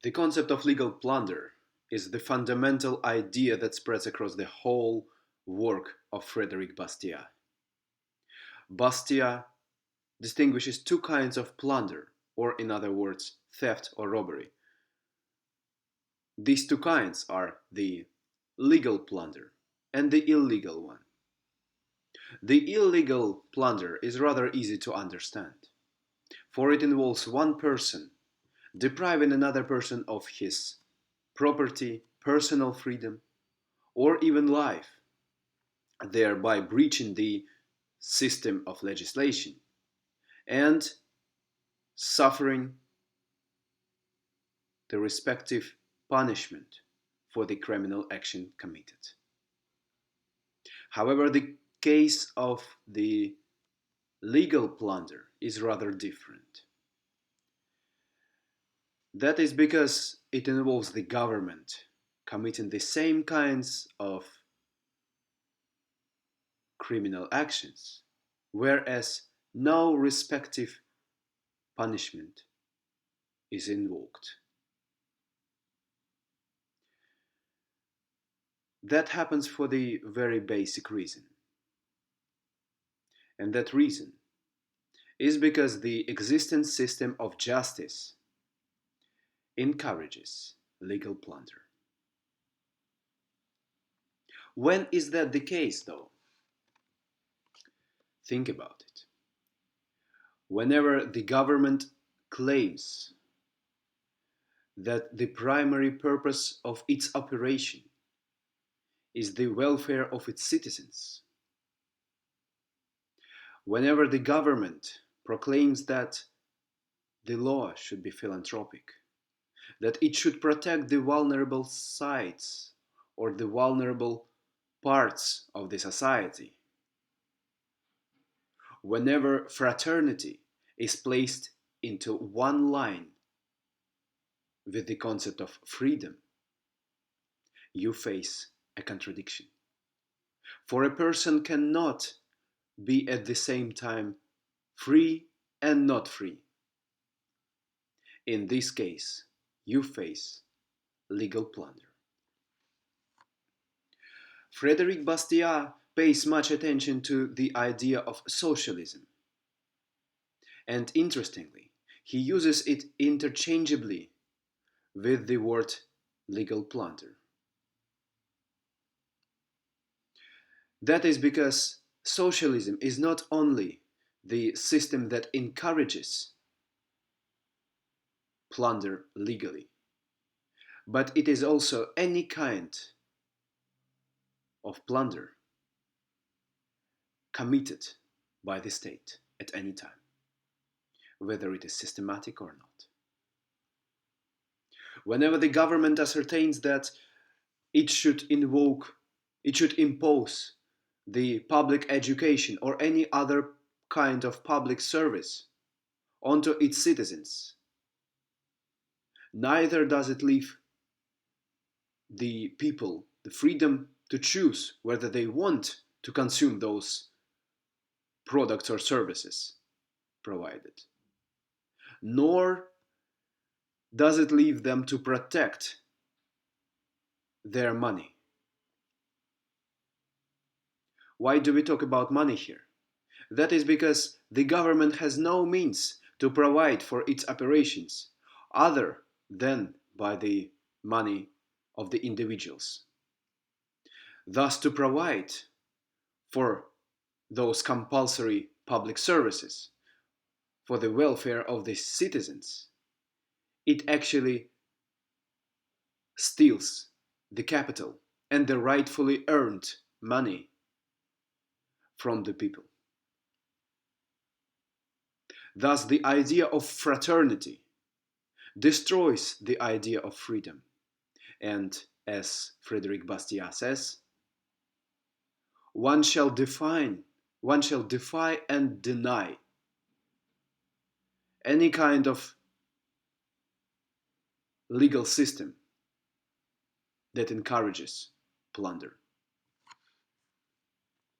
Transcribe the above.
The concept of legal plunder is the fundamental idea that spreads across the whole work of Frederick Bastiat. Bastiat distinguishes two kinds of plunder, or in other words, theft or robbery. These two kinds are the legal plunder and the illegal one. The illegal plunder is rather easy to understand, for it involves one person depriving another person of his property, personal freedom, or even life, thereby breaching the system of legislation and suffering the respective punishment for the criminal action committed. However, the case of the legal plunder is rather different. That is because it involves the government committing the same kinds of criminal actions, whereas no respective punishment is invoked. That happens for the very basic reason. And that reason is because the existing system of justice encourages legal plunder. When is that the case, though? Think about it. Whenever the government claims that the primary purpose of its operation is the welfare of its citizens, whenever the government proclaims that the law should be philanthropic, that it should protect the vulnerable sides or the vulnerable parts of the society, whenever fraternity is placed into one line with the concept of freedom, you face a contradiction. For a person cannot be at the same time free and not free. In this case, you face legal plunder. Frederick Bastiat pays much attention to the idea of socialism. And interestingly, he uses it interchangeably with the word legal plunder. That is because socialism is not only the system that encourages plunder legally, but it is also any kind of plunder committed by the state at any time, whether it is systematic or not. Whenever the government ascertains that it should impose the public education or any other kind of public service onto its citizens, neither does it leave the people the freedom to choose whether they want to consume those products or services provided, nor does it leave them to protect their money. Why do we talk about money here? That is because the government has no means to provide for its operations other than by the money of the individuals. Thus, to provide for those compulsory public services for the welfare of the citizens, it actually steals the capital and the rightfully earned money from the people. Thus, the idea of fraternity destroys the idea of freedom. And as Frederick Bastiat says, one shall defy and deny any kind of legal system that encourages plunder.